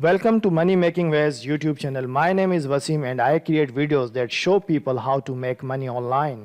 Welcome to Money Making Ways YouTube channel. My name is Wasim and I create videos that show people how to make money online.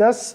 10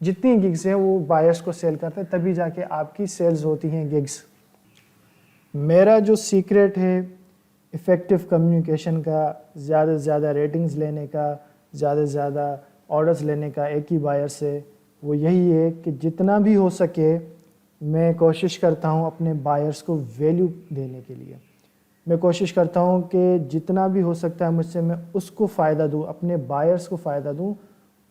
جتنی gigs ہیں وہ buyers کو cell کرتے ہیں, تبھی جا کے آپ کی سیلز ہوتی ہیں گگز. میرا جو سیکریٹ ہے افیکٹو کمیونیکیشن کا, زیادہ سے زیادہ ریٹنگز لینے کا, زیادہ سے زیادہ آرڈرز لینے کا ایک ہی بائر سے, وہ یہی ہے کہ جتنا بھی ہو سکے میں کوشش کرتا ہوں اپنے بائرس کو ویلیو دینے کے لیے. میں کوشش کرتا ہوں کہ جتنا بھی ہو سکتا ہے مجھ سے میں اس کو فائدہ دوں, اپنے بائرس کو فائدہ دوں,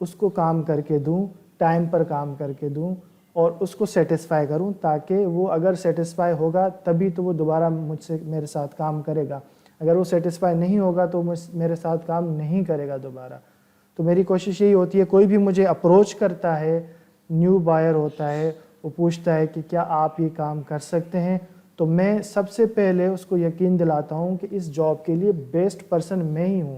اس کو کام کر کے دوں, ٹائم پر کام کر کے دوں اور اس کو سیٹسفائی کروں, تاکہ وہ اگر سیٹسفائی ہوگا تبھی تو وہ دوبارہ میرے ساتھ کام کرے گا. اگر وہ سیٹسفائی نہیں ہوگا تو میرے ساتھ کام نہیں کرے گا دوبارہ. تو میری کوشش یہی ہوتی ہے, کوئی بھی مجھے اپروچ کرتا ہے, نیو بائر ہوتا ہے, وہ پوچھتا ہے کہ کیا آپ یہ کام کر سکتے ہیں, تو میں سب سے پہلے اس کو یقین دلاتا ہوں کہ اس جاب کے لیے بیسٹ پرسن میں ہی ہوں.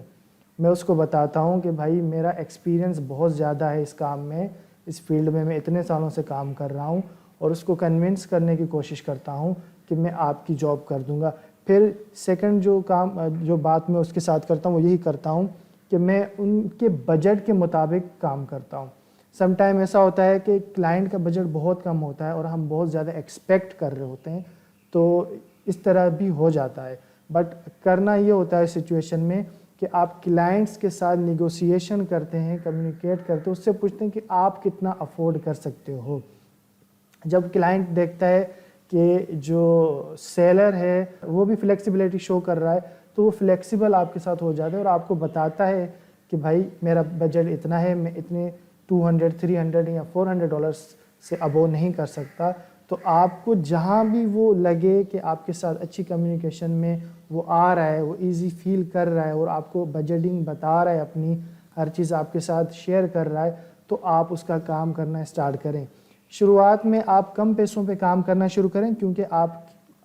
میں اس کو بتاتا ہوں کہ بھائی میرا ایکسپیرینس بہت زیادہ ہے اس کام میں, اس فیلڈ میں اتنے سالوں سے کام کر رہا ہوں, اور اس کو کنونس کرنے کی کوشش کرتا ہوں کہ میں آپ کی جاب کر دوں گا. پھر سیکنڈ جو بات میں اس کے ساتھ کرتا ہوں وہ یہی کرتا ہوں کہ میں ان کے بجٹ کے مطابق کام کرتا ہوں. سم ٹائم ایسا ہوتا ہے کہ کلائنٹ کا بجٹ بہت کم ہوتا ہے اور ہم بہت زیادہ ایکسپیکٹ کر رہے ہوتے ہیں, تو اس طرح بھی ہو جاتا ہے. بٹ کرنا یہ ہوتا ہے سچویشن میں کہ آپ کلائنٹس کے ساتھ نیگوسیشن کرتے ہیں, کمیونیکیٹ کرتے ہیں, اس سے پوچھتے ہیں کہ آپ کتنا افورڈ کر سکتے ہو. جب کلائنٹ دیکھتا ہے کہ جو سیلر ہے وہ بھی فلیکسیبلٹی شو کر رہا ہے, تو وہ فلیکسیبل آپ کے ساتھ ہو جاتا ہے اور آپ کو بتاتا ہے کہ بھائی میرا بجٹ اتنا ہے, میں اتنے $200, $300 یا $400 سے ابو نہیں کر سکتا. تو آپ کو جہاں بھی وہ لگے کہ آپ کے ساتھ اچھی کمیونیکیشن میں وہ آ رہا ہے, وہ ایزی فیل کر رہا ہے اور آپ کو بجٹنگ بتا رہا ہے, اپنی ہر چیز آپ کے ساتھ شیئر کر رہا ہے, تو آپ اس کا کام کرنا اسٹارٹ کریں. شروعات میں آپ کم پیسوں پہ کام کرنا شروع کریں, کیونکہ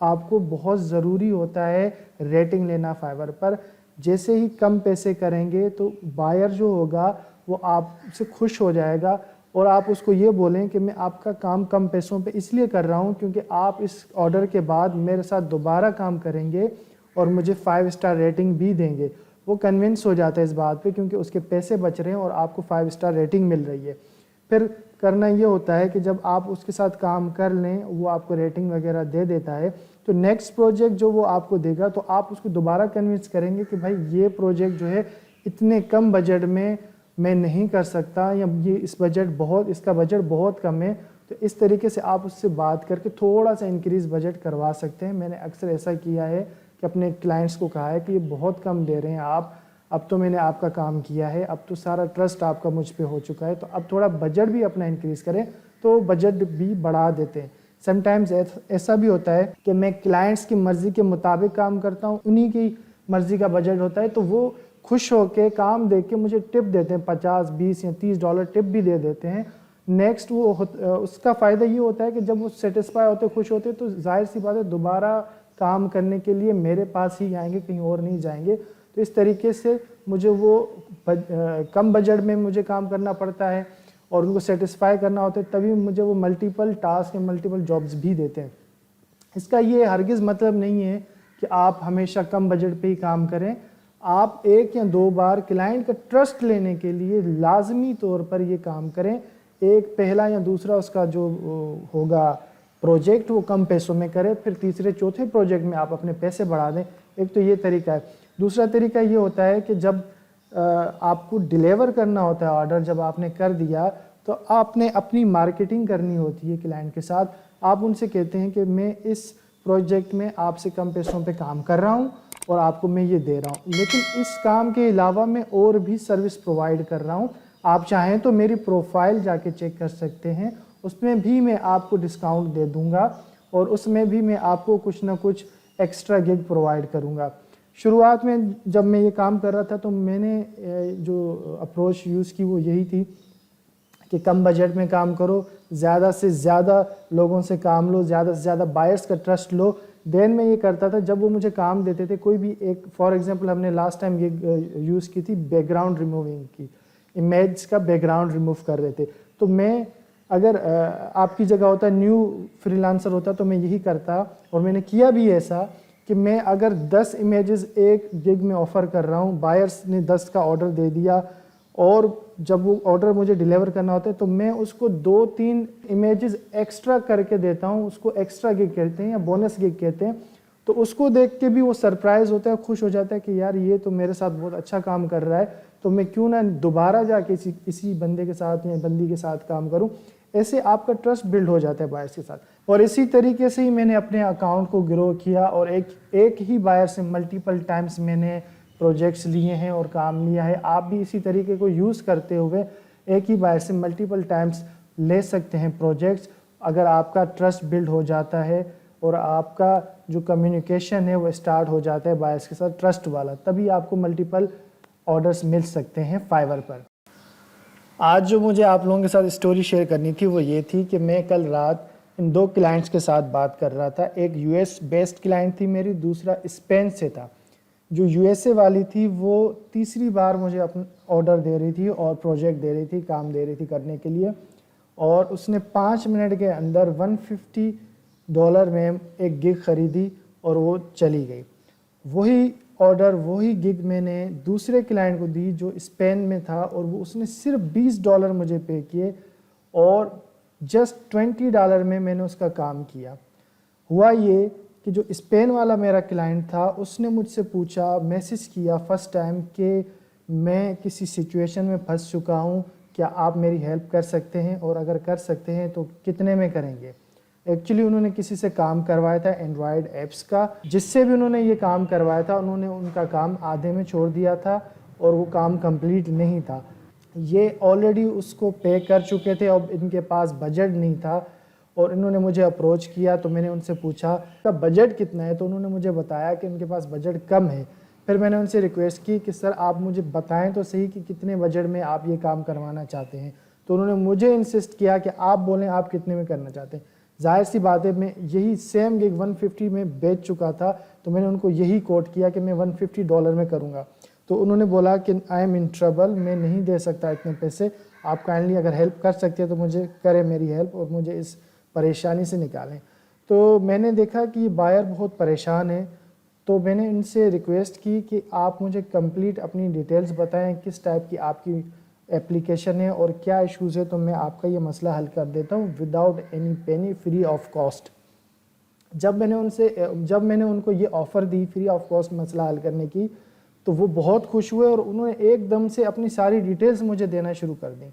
آپ کو بہت ضروری ہوتا ہے ریٹنگ لینا فائور پر. جیسے ہی کم پیسے کریں گے تو بائر جو ہوگا وہ آپ سے خوش ہو جائے گا, اور آپ اس کو یہ بولیں کہ میں آپ کا کام کم پیسوں پہ اس لیے کر رہا ہوں کیونکہ آپ اس آرڈر کے بعد میرے ساتھ دوبارہ کام کریں گے اور مجھے 5 اسٹار ریٹنگ بھی دیں گے. وہ کنونس ہو جاتا ہے اس بات پہ, کیونکہ اس کے پیسے بچ رہے ہیں اور آپ کو 5 اسٹار ریٹنگ مل رہی ہے. پھر کرنا یہ ہوتا ہے کہ جب آپ اس کے ساتھ کام کر لیں, وہ آپ کو ریٹنگ وغیرہ دے دیتا ہے, تو نیکسٹ پروجیکٹ جو وہ آپ کو دے گا تو آپ اس کو دوبارہ کنونس کریں گے کہ بھائی یہ پروجیکٹ جو ہے اتنے کم بجٹ میں نہیں کر سکتا, یا یہ اس کا بجٹ بہت کم ہے. تو اس طریقے سے آپ اس سے بات کر کے تھوڑا سا انکریز بجٹ کروا سکتے ہیں. میں نے اکثر ایسا کیا ہے کہ اپنے کلائنٹس کو کہا ہے کہ یہ بہت کم دے رہے ہیں آپ, اب تو میں نے آپ کا کام کیا ہے, اب تو سارا ٹرسٹ آپ کا مجھ پہ ہو چکا ہے, تو اب تھوڑا بجٹ بھی اپنا انکریز کریں. تو بجٹ بھی بڑھا دیتے ہیں. سم ٹائمز ایسا بھی ہوتا ہے کہ میں کلائنٹس کی مرضی کے مطابق کام کرتا ہوں, انہی کی مرضی کا بجٹ ہوتا ہے, تو وہ خوش ہو کے کام دے کے مجھے ٹپ دیتے ہیں, $50, $20 یا $30 ٹپ بھی دے دیتے ہیں. نیکسٹ اس کا فائدہ یہ ہوتا ہے کہ جب وہ سیٹسفائی ہوتے, خوش ہوتے, تو ظاہر سی بات ہے دوبارہ کام کرنے کے لیے میرے پاس ہی آئیں گے, کہیں اور نہیں جائیں گے. تو اس طریقے سے مجھے وہ کم بجٹ میں مجھے کام کرنا پڑتا ہے اور ان کو سیٹسفائی کرنا ہوتا ہے, تبھی مجھے وہ ملٹیپل ٹاسک یا ملٹیپل جابز بھی دیتے ہیں. اس کا یہ ہرگز مطلب نہیں ہے کہ آپ ہمیشہ کم بجٹ پہ ہی کام کریں. آپ 1 یا 2 بار کلائنٹ کا ٹرسٹ لینے کے لیے لازمی طور پر یہ کام کریں. ایک پہلا یا دوسرا اس کا جو ہوگا پروجیکٹ وہ کم پیسوں میں کرے, پھر تیسرے چوتھے پروجیکٹ میں آپ اپنے پیسے بڑھا دیں. ایک تو یہ طریقہ ہے. دوسرا طریقہ یہ ہوتا ہے کہ جب آپ کو ڈیلیور کرنا ہوتا ہے آرڈر, جب آپ نے کر دیا تو آپ نے اپنی مارکیٹنگ کرنی ہوتی ہے کلائنٹ کے ساتھ. آپ ان سے کہتے ہیں کہ میں اس پروجیکٹ میں آپ سے کم پیسوں پہ کام کر رہا ہوں اور آپ کو میں یہ دے رہا ہوں, لیکن اس کام کے علاوہ میں اور بھی سروس پرووائڈ کر رہا ہوں. آپ چاہیں تو میری پروفائل جا کے چیک کر سکتے ہیں, اس میں بھی میں آپ کو ڈسکاؤنٹ دے دوں گا اور اس میں بھی میں آپ کو کچھ نہ کچھ ایکسٹرا گگ پرووائڈ کروں گا. شروعات میں جب میں یہ کام کر رہا تھا تو میں نے جو اپروچ یوز کی وہ یہی تھی کہ کم بجٹ میں کام کرو, زیادہ سے زیادہ لوگوں سے کام لو, زیادہ سے زیادہ بائرس کا ٹرسٹ لو. دین میں یہ کرتا تھا جب وہ مجھے کام دیتے تھے, کوئی بھی ایک فار ایگزامپل ہم نے لاسٹ ٹائم یہ یوز کی تھی بیک گراؤنڈ ریموونگ کی, امیج کا بیک گراؤنڈ ریموو کر رہے تھے. تو میں اگر آپ کی جگہ ہوتا, نیو فری لانسر ہوتا, تو میں یہی کرتا, اور میں نے کیا بھی ایسا کہ میں اگر 10 امیجز ایک گگ میں آفر کر رہا ہوں, بائرس نے 10 کا آرڈر دے دیا اور جب وہ آرڈر مجھے ڈیلیور کرنا ہوتا ہے تو میں اس کو 2-3 امیجز ایکسٹرا کر کے دیتا ہوں. اس کو ایکسٹرا گگ کہتے ہیں یا بونس گگ کہتے ہیں. تو اس کو دیکھ کے بھی وہ سرپرائز ہوتا ہے, خوش ہو جاتا ہے کہ یار یہ تو میرے ساتھ بہت اچھا کام کر رہا ہے, تو میں کیوں نہ دوبارہ جا کے اسی بندے کے ساتھ یا بندی کے ساتھ کام کروں. ایسے آپ کا ٹرسٹ بلڈ ہو جاتا ہے بائرس کے ساتھ. اور اسی طریقے سے ہی میں نے اپنے اکاؤنٹ کو گرو کیا اور ایک ہی بائر سے ملٹیپل ٹائمز میں نے پروجیکٹس لیے ہیں اور کام لیا ہے. آپ بھی اسی طریقے کو یوز کرتے ہوئے ایک ہی بائر سے ملٹیپل ٹائمز لے سکتے ہیں پروجیکٹس, اگر آپ کا ٹرسٹ بلڈ ہو جاتا ہے اور آپ کا جو کمیونیکیشن ہے وہ اسٹارٹ ہو جاتا ہے بائرس کے ساتھ ٹرسٹ والا, تبھی آپ کو ملٹیپل آرڈرز مل سکتے ہیں فائور پر. آج جو مجھے آپ لوگوں کے ساتھ اسٹوری شیئر کرنی تھی وہ یہ تھی کہ میں کل رات ان 2 کلائنٹس کے ساتھ بات کر رہا تھا. ایک یو ایس بیسڈ کلائنٹ تھی میری, دوسرا اسپین سے تھا. جو یو ایس اے والی تھی وہ تیسری بار مجھے اپنا آرڈر دے رہی تھی اور پروجیکٹ دے رہی تھی, کام دے رہی تھی کرنے کے لیے, اور اس نے 5 منٹ کے اندر $150 میں ایک گگ خریدی اور وہ چلی گئی. وہی آرڈر وہی گگ میں نے دوسرے کلائنٹ کو دی جو اسپین میں تھا, اور وہ اس نے صرف $20 مجھے پے کیے اور جسٹ $20 میں نے اس کا کام کیا. ہوا یہ کہ جو اسپین والا میرا کلائنٹ تھا اس نے مجھ سے پوچھا, میسج کیا فرسٹ ٹائم کہ میں کسی سچویشن میں پھنس چکا ہوں, کیا آپ میری ہیلپ کر سکتے ہیں, اور اگر کر سکتے ہیں تو کتنے میں کریں گے. ایکچولی انہوں نے کسی سے کام کروایا تھا اینڈرائڈ ایپس کا, جس سے بھی انہوں نے یہ کام کروایا تھا انہوں نے ان کا کام آدھے میں چھوڑ دیا تھا اور وہ کام کمپلیٹ نہیں تھا. یہ آلریڈی اس کو پے کر چکے تھے, اب ان کے پاس بجٹ نہیں تھا اور انہوں نے مجھے اپروچ کیا. تو میں نے ان سے پوچھا کہ بجٹ کتنا ہے, تو انہوں نے مجھے بتایا کہ ان کے پاس بجٹ کم ہے. پھر میں نے ان سے ریکویسٹ کی کہ سر آپ مجھے بتائیں تو صحیح کہ کتنے بجٹ میں آپ یہ کام کروانا چاہتے ہیں. تو انہوں نے مجھے انسسٹ کیا کہ آپ بولیں آپ کتنے میں کرنا چاہتے ہیں. ظاہر سی بات ہے میں یہی سیم گگ 150 میں بیچ چکا تھا, تو میں نے ان کو یہی کوٹ کیا کہ میں $150 میں کروں گا. تو انہوں نے بولا کہ آئی ایم ان ٹربل, میں نہیں دے سکتا اتنے پیسے, آپ کائنڈلی اگر ہیلپ کر سکتے ہیں تو مجھے کریں میری ہیلپ اور مجھے اس پریشانی سے نکالیں. تو میں نے دیکھا کہ یہ بائر بہت پریشان ہے, تو میں نے ان سے ریکویسٹ کی کہ آپ مجھے کمپلیٹ اپنی ڈیٹیلز بتائیں, کس ٹائپ کی آپ کی اپلیکیشن ہے اور کیا ایشوز ہے, تو میں آپ کا یہ مسئلہ حل کر دیتا ہوں without any penny, free of cost. جب میں نے ان کو یہ آفر دی فری آف کاسٹ مسئلہ حل کرنے کی, تو وہ بہت خوش ہوئے اور انہوں نے ایک دم سے اپنی ساری ڈیٹیلز مجھے دینا شروع کر دیں.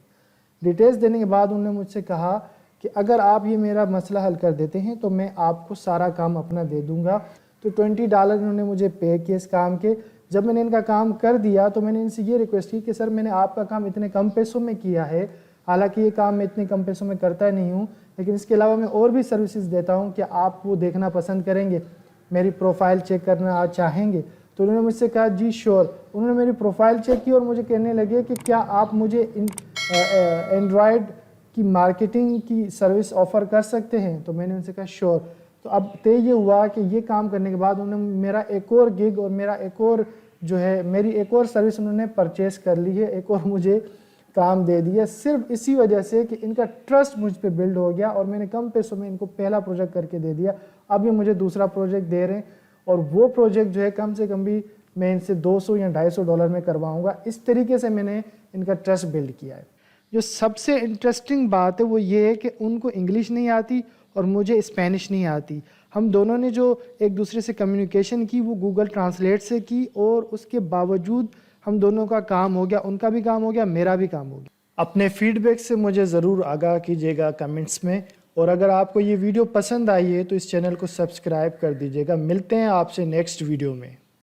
ڈیٹیلز دینے کے بعد انہوں نے مجھ سے کہا کہ اگر آپ یہ میرا مسئلہ حل کر دیتے ہیں تو میں آپ کو سارا کام اپنا دے دوں گا. تو $20 انہوں نے مجھے پے کیے اس کام کے. جب میں نے ان کا کام کر دیا تو میں نے ان سے یہ ریکویسٹ کی کہ سر میں نے آپ کا کام اتنے کم پیسوں میں کیا ہے, حالانکہ یہ کام میں اتنے کم پیسوں میں کرتا نہیں ہوں, لیکن اس کے علاوہ میں اور بھی سروسز دیتا ہوں, کیا آپ وہ دیکھنا پسند کریں گے, میری پروفائل چیک کرنا آپ چاہیں گے. تو انہوں نے مجھ سے کہا جی شور. انہوں نے میری پروفائل چیک کی اور مجھے کہنے لگے کہ کیا آپ مجھے اینڈرائڈ کی مارکیٹنگ کی سروس آفر کر سکتے ہیں. تو میں نے ان سے کہا شور. تو اب طے یہ ہوا کہ یہ کام کرنے کے بعد انہوں نے میرا ایک اور گگ اور میرا ایک اور جو ہے میری ایک اور سروس انہوں نے پرچیز کر لی ہے, ایک اور مجھے کام دے دیا, صرف اسی وجہ سے کہ ان کا ٹرسٹ مجھ پہ بلڈ ہو گیا اور میں نے کم پیسوں میں ان کو پہلا پروجیکٹ کر کے دے دیا. اب یہ مجھے دوسرا پروجیکٹ دے رہے ہیں اور وہ پروجیکٹ جو ہے کم سے کم بھی میں ان سے $200 یا $250 میں کرواؤں گا. اس طریقے سے میں نے ان کا ٹرسٹ بلڈ کیا ہے. جو سب سے انٹرسٹنگ بات ہے وہ یہ ہے کہ ان کو انگلش نہیں آتی اور مجھے اسپینش نہیں آتی. ہم دونوں نے جو ایک دوسرے سے کمیونیکیشن کی وہ گوگل ٹرانسلیٹ سے کی, اور اس کے باوجود ہم دونوں کا کام ہو گیا, ان کا بھی کام ہو گیا, میرا بھی کام ہو گیا. اپنے فیڈ بیک سے مجھے ضرور آگاہ کیجیے گا کمنٹس میں, اور اگر آپ کو یہ ویڈیو پسند آئی ہے تو اس چینل کو سبسکرائب کر دیجیے گا. ملتے ہیں آپ سے نیکسٹ ویڈیو میں.